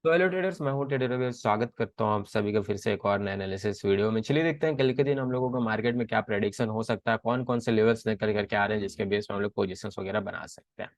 तो hello traders, मैं हूँ ट्रेडर रवि। स्वागत करता हूँ आप सभी का फिर से एक और नए एनालिसिस वीडियो में। चलिए देखते हैं कल के दिन हम लोगों का मार्केट में क्या प्रेडिक्शन हो सकता है, कौन कौन से लेवल्स निकल करके आ रहे हैं जिसके बेस में हम लोग पोजीशंस वगैरह बना सकते हैं।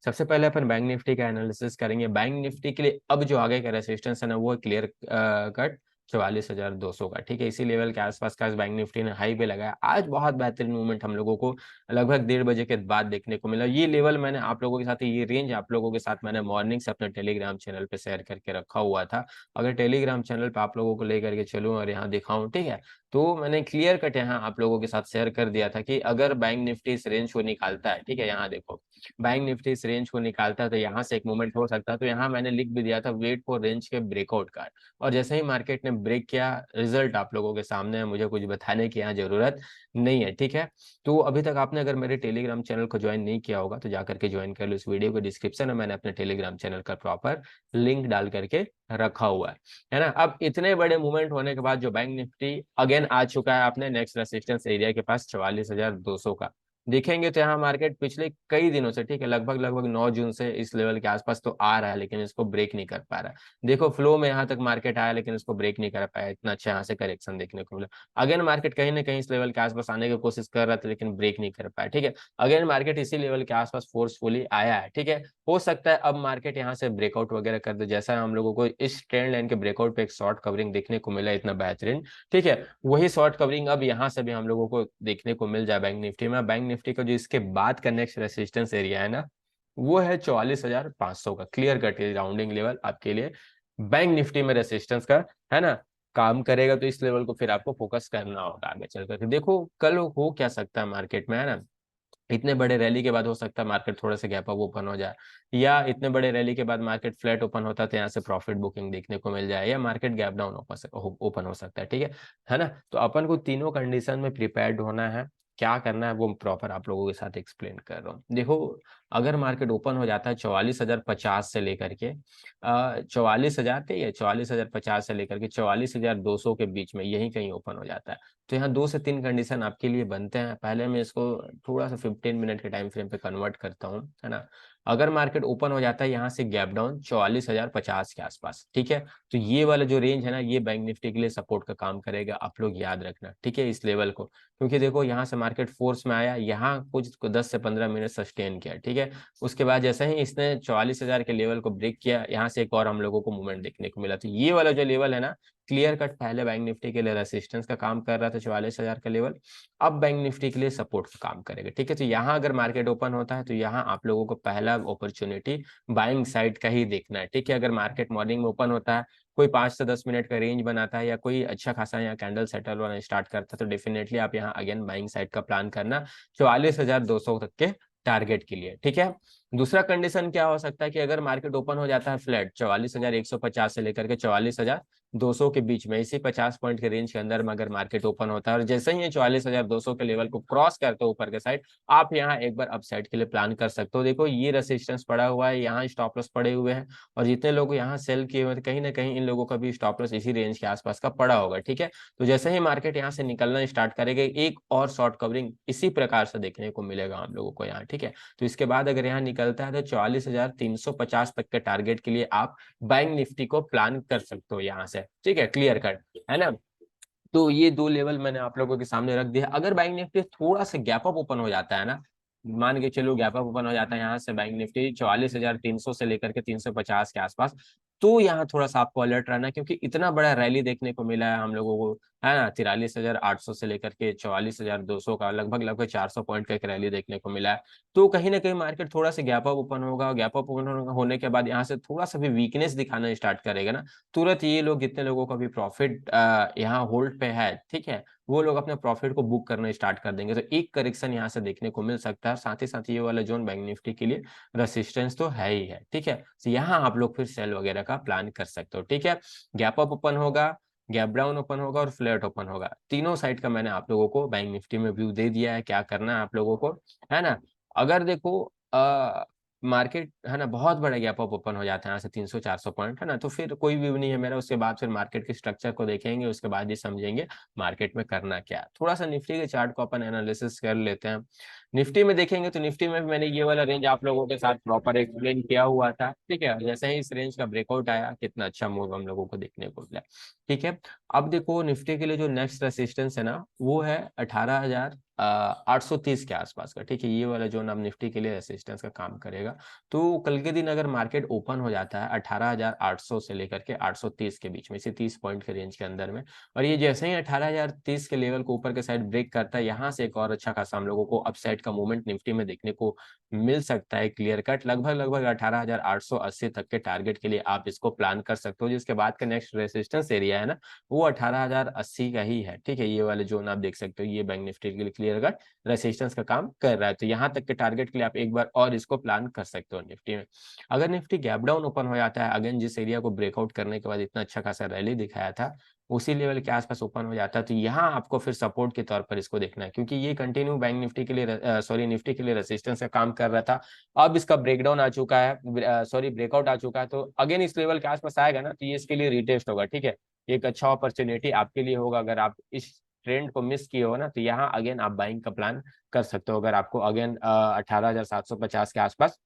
सबसे पहले अपन बैंक निफ्टी का एनालिसिस करेंगे। बैंक निफ्टी के लिए अब जो आगे का रेसिस्टेंस है ना, वो क्लियर कट 44,200 का, ठीक है। इसी लेवल के आसपास का बैंक निफ्टी ने हाई पे लगाया। आज बहुत बेहतरीन मूवमेंट हम लोगों को लगभग 1:30 बजे के बाद देखने को मिला। ये लेवल मैंने आप लोगों के साथ, ये रेंज आप लोगों के साथ मैंने मॉर्निंग से अपने टेलीग्राम चैनल पे शेयर करके रखा हुआ था। अगर टेलीग्राम चैनल पे आप लोगों को लेकर के चलूँ और यहाँ दिखाऊं, ठीक है, तो मैंने क्लियर कट यहाँ आप लोगों के साथ शेयर कर दिया था कि अगर बैंक निफ्टी इस रेंज को निकालता है, ठीक है, यहाँ देखो, बैंक निफ्टी इस रेंज को निकालता है तो यहाँ से एक मूवमेंट हो सकता है। तो यहाँ मैंने लिख भी दिया था वेट फॉर रेंज के ब्रेकआउट का। और जैसे ही मार्केट ने ब्रेक किया, रिजल्ट आप लोगों के सामने है, मुझे कुछ बताने की यहाँ जरूरत नहीं है, ठीक है। तो अभी तक आपने अगर मेरे टेलीग्राम चैनल को ज्वाइन नहीं किया होगा तो जाकर के ज्वाइन कर लो। इस वीडियो के डिस्क्रिप्शन में मैंने अपने टेलीग्राम चैनल का प्रॉपर लिंक डाल करके रखा हुआ है ना। अब इतने बड़े मूवमेंट होने के बाद जो बैंक निफ्टी अगेन आ चुका है अपने नेक्स्ट रेसिस्टेंस एरिया के पास 44,200 का, देखेंगे तो यहाँ मार्केट पिछले कई दिनों से, ठीक है, लगभग लगभग 9 जून से इस लेवल के आसपास तो आ रहा है, लेकिन इसको ब्रेक नहीं कर पा रहा है। देखो फ्लो में यहाँ तक मार्केट आया लेकिन इसको ब्रेक नहीं कर पाया। इतना अच्छा यहाँ से करेक्शन देखने को मिला। अगेन मार्केट कहीं ना कहीं इस लेवल के आसपास आने की कोशिश कर रहा था लेकिन ब्रेक नहीं कर पाया, ठीक है। अगेन मार्केट इसी लेवल के आसपास फोर्सफुली आया है, ठीक है। हो सकता है अब मार्केट यहाँ से ब्रेकआउट वगैरह कर दे, जैसा हम लोगों को इस ट्रेंड लाइन के ब्रेकआउट पे एक शॉर्ट कवरिंग देखने को मिला इतना बेहतरीन, ठीक है। वही शॉर्ट कवरिंग अब यहाँ से भी हम लोगों को देखने को मिल जाए बैंक निफ्टी में। बैंक निफ्टी का जो इसके बाद का नेक्स्ट रेसिस्टेंस एरिया है ना, वो है 44,500 का। क्लियर कट राउंडिंग लेवल आपके लिए बैंक निफ्टी में रेसिस्टेंस का, है ना, काम करेगा। तो इस लेवल को फिर आपको फोकस करना होगा आगे चल करके। देखो कल हो क्या सकता है मार्केट में, है ना। इतने बड़े रैली के बाद हो सकता है मार्केट थोड़ा सा गैप अप ओपन हो जाए, या इतने बड़े रैली के बाद मार्केट फ्लैट ओपन होता है तो यहाँ से प्रॉफिट बुकिंग देखने को मिल जाए, या मार्केट गैप डाउन ओपन हो सकता है, ठीक है ना। तो अपन को तीनों कंडीशन में प्रिपेयर्ड होना है। क्या करना है वो प्रॉपर आप लोगों के साथ एक्सप्लेन कर रहा हूँ। देखो, अगर मार्केट ओपन हो जाता है 44,050 से लेकर के 44,000 के, ये 44,050 से लेकर के 44,200 के बीच में यही कहीं ओपन हो जाता है, तो यहाँ 2 से 3 कंडीशन आपके लिए बनते हैं। पहले मैं इसको थोड़ा सा 15 मिनट के टाइम फ्रेम पे कन्वर्ट करता हूँ, है ना। अगर मार्केट ओपन हो जाता है यहाँ से गैप डाउन 44,050 के आसपास, ठीक है, तो ये वाला जो रेंज है ना, ये बैंक निफ्टी के लिए सपोर्ट का काम करेगा। आप लोग याद रखना, ठीक है, इस लेवल को। क्योंकि देखो यहाँ से मार्केट फोर्स में आया, यहाँ कुछ 10 से 15 मिनट सस्टेन किया, ठीक है। उसके बाद जैसे ही इसने 44,000 के लेवल को ब्रेक किया, यहाँ से एक और हम लोगों को मूवमेंट देखने को मिला। तो ये वाला जो लेवल है ना, क्लियर कट पहले बैंक निफ्टी के लिए रेसिस्टेंस का काम कर रहा था 44,000 का लेवल, अब बैंक निफ्टी के लिए सपोर्ट का काम करेगा, ठीक है। तो यहाँ अगर मार्केट ओपन होता है तो यहाँ आप लोगों को पहला अपॉर्चुनिटी बाइंग साइड का ही देखना है, ठीक है। अगर मार्केट मॉर्निंग में ओपन होता है, कोई 5 से 10 मिनट का रेंज बनाता है, या कोई अच्छा खासा यहाँ कैंडल सेटल होना स्टार्ट करता है, तो डेफिनेटली आप यहाँ अगेन बाइंग साइड का प्लान करना 44,200 तक के टारगेट के लिए, ठीक है। दूसरा कंडीशन क्या हो सकता है कि अगर मार्केट ओपन हो जाता है फ्लैट 44,150 से लेकर के 44,200 के बीच में, इसी 50 पॉइंट के रेंज के अंदर में अगर मार्केट ओपन होता है, और जैसे ही ये 44,200 के लेवल को क्रॉस करते हो ऊपर के साइड, आप यहाँ एक बार अपसाइड के लिए प्लान कर सकते हो। देखो ये रेसिस्टेंस पड़ा हुआ है, यहाँ स्टॉप लॉस पड़े हुए हैं, और जितने लोग यहाँ सेल किए हुए थे, कहीं ना कहीं इन लोगों का भी स्टॉप लॉस इसी रेंज के आसपास का पड़ा होगा, ठीक है। तो जैसे ही मार्केट यहाँ से निकलना स्टार्ट करेगा, एक और शॉर्ट कवरिंग इसी प्रकार से देखने को मिलेगा हम लोगों को यहाँ, ठीक है। तो इसके बाद अगर यहाँ निकलता है तो 44,350 तक के टारगेट के लिए आप बैंक निफ्टी को प्लान कर सकते हो यहाँ से, ठीक है, क्लियर कट, है ना। तो ये 2 लेवल मैंने आप लोगों के सामने रख दिया। अगर बैंक निफ्टी थोड़ा सा गैप अप ओपन हो जाता है ना, मान के चलो गैप अप ओपन हो जाता है यहाँ से बैंक निफ्टी 44,300 से लेकर के 350 के आसपास, तो यहाँ थोड़ा सा आपको अलर्ट रहना, क्योंकि इतना बड़ा रैली देखने को मिला है हम लोगों को, है ना। 43,800 से लेकर के 44,200 का लगभग लगभग 400 पॉइंट का एक रैली देखने को मिला है। तो कहीं ना कहीं मार्केट थोड़ा सा गैप अप ओपन होगा, गैप अप ओपन होने के बाद यहाँ से थोड़ा सा भी वीकनेस दिखाना स्टार्ट करेगा ना, तुरंत ये लोग, जितने लोगों का भी प्रॉफिट यहाँ होल्ड पे है, ठीक है, वो लोग अपने प्रॉफिट को बुक करना स्टार्ट कर देंगे। तो एक करेक्शन यहाँ से देखने को मिल सकता है। साथ ही साथ ये वाला जोन बैंक निफ्टी के लिए रेसिस्टेंस तो है ही है, ठीक है। तो यहाँ आप लोग फिर सेल वगैरह का प्लान कर सकते हो, ठीक है। गैप अप ओपन होगा, गैप डाउन ओपन होगा, और फ्लैट ओपन होगा। तीनों साइड का मैंने आप लोगों को बैंक निफ्टी में व्यू दे दिया है, क्या करना है आप लोगों को, है ना। अगर देखो मार्केट है ना बहुत बड़ा गैप अप ओपन हो जाता है यहाँ से 300-400 पॉइंट, है ना, तो फिर कोई व्यू नहीं है मेरा। उसके बाद फिर मार्केट के स्ट्रक्चर को देखेंगे, उसके बाद ये समझेंगे मार्केट में करना क्या है। थोड़ा सा निफ्टी के चार्ट को अपन एनालिसिस कर लेते हैं। निफ्टी में देखेंगे तो निफ्टी में भी मैंने ये वाला रेंज आप लोगों के साथ प्रॉपर एक्सप्लेन किया हुआ था, ठीक है। जैसे ही इस रेंज का ब्रेकआउट आया, कितना अच्छा मूव हम लोगों को देखने को मिला, ठीक है। अब देखो निफ्टी के लिए जो नेक्स्ट रेसिस्टेंस है ना, वो है 18,830 के आसपास का, ठीक है। ये वाला जोन अब निफ्टी के लिए रेसिस्टेंस का काम करेगा। तो कल के दिन अगर मार्केट ओपन हो जाता है 18,800 से लेकर के 830 के बीच में, इसे 30 पॉइंट के रेंज के अंदर में, और ये जैसे ही 18,030 के लेवल को ऊपर के साइड ब्रेक करता है, यहाँ से एक और अच्छा खासा हम लोगों को अपसाइड का मूवमेंट निफ्टी में देखने को मिल सकता है, क्लियर कट। लगभग लगभग 18,880 तक के टारगेट के लिए आप इसको प्लान कर सकते हो। जिसके बाद का नेक्स्ट रेसिस्टेंस एरिया है ना, वो 18,080 का ही है, ठीक है। ये वाले जोन आप देख सकते हो, ये बैंक निफ्टी के लिए क्लियर कट रेसिस्टेंस का काम कर रहा है। तो यहाँ तक के टारगेट के लिए आप एक बार और इसको प्लान कर सकते हो निफ्टी में। अगर निफ्टी गैप डाउन ओपन हो जाता है, अगेन जिस एरिया को ब्रेकआउट करने के बाद इतना अच्छा खासा रैली दिखाया था, उसी लेवल के आसपास ओपन हो जाता है, तो यहाँ आपको फिर सपोर्ट के तौर पर इसको देखना है, क्योंकि ये कंटिन्यू बैंक निफ्टी के लिए सॉरी निफ्टी के लिए रेसिस्टेंस का काम कर रहा था। अब इसका ब्रेकडाउन आ चुका है, सॉरी ब्रेकआउट आ चुका है, तो अगेन इस लेवल के आसपास आएगा ना, तो ये इसके लिए रिटेस्ट होगा, ठीक है। एक अच्छा अपॉर्चुनिटी आपके लिए होगा। अगर आप इस ट्रेंड को मिस किए हो ना, तो यहाँ अगेन आप बाइंग का प्लान कर सकते हो, अगर आपको अगेन 18,750 के आसपास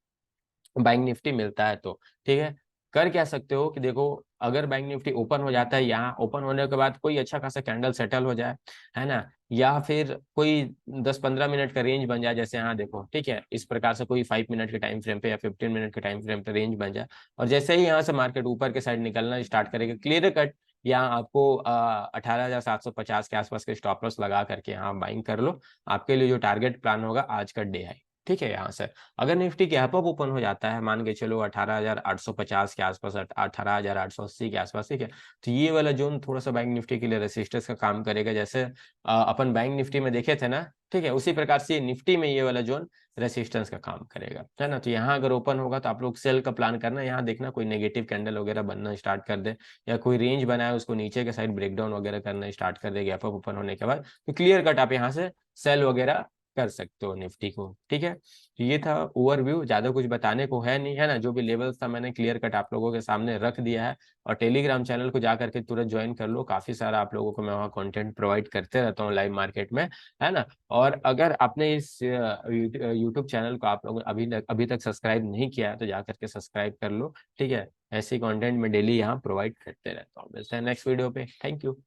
बैंक निफ्टी मिलता है तो, ठीक है। कर क्या सकते हो कि देखो, अगर बैंक निफ्टी ओपन हो जाता है, यहाँ ओपन होने के बाद कोई अच्छा खासा कैंडल सेटल हो जाए, है ना, या फिर कोई 10-15 मिनट का रेंज बन जाए, जैसे यहाँ देखो, ठीक है, इस प्रकार से कोई 5 मिनट के टाइम फ्रेम पे या 15 मिनट के टाइम फ्रेम पे रेंज बन जाए, और जैसे ही यहाँ से मार्केट ऊपर के साइड निकलना स्टार्ट करेगा, क्लियर कट यहाँ आपको 18,750 के आसपास के स्टॉप लॉस लगा करके यहाँ बाइंग कर लो। आपके लिए जो टारगेट प्लान होगा आज का डे है, ठीक है। यहाँ से अगर निफ्टी गैप अप ओपन हो जाता है, मान के चलो 18,850 के आसपास, 18,880 के आसपास, ठीक है, तो ये वाला जोन थोड़ा सा बैंक निफ्टी के लिए रेसिस्टेंस का काम करेगा। जैसे अपन बैंक निफ्टी में देखे थे ना, ठीक है, उसी प्रकार से निफ्टी में ये वाला जोन रेसिस्टेंस का काम करेगा, है ना। तो यहाँ अगर ओपन होगा तो आप लोग सेल का प्लान करना। यहाँ देखना कोई नेगेटिव कैंडल वगैरह बनना स्टार्ट कर दे, या कोई रेंज बनाए उसको नीचे के साइड ब्रेकडाउन वगैरह करना स्टार्ट कर दे गैप अप ओपन होने के बाद, तो क्लियर कट आप यहाँ से सेल वगैरह कर सकते हो निफ्टी को, ठीक है। तो ये था ओवरव्यू, ज्यादा कुछ बताने को है नहीं, है ना। जो भी लेवल्स था मैंने क्लियर कट आप लोगों के सामने रख दिया है। और टेलीग्राम चैनल को जा करके तुरंत ज्वाइन कर लो, काफी सारा आप लोगों को मैं वहाँ कंटेंट प्रोवाइड करते रहता हूँ लाइव मार्केट में, है ना। और अगर आपने इस यूट्यूब चैनल को आप लोग अभी तक सब्सक्राइब नहीं किया है, तो जा करके सब्सक्राइब कर लो, ठीक है। ऐसे कंटेंट में डेली यहाँ प्रोवाइड करते रहता हूँ। मिलते हैं नेक्स्ट वीडियो पे, थैंक यू।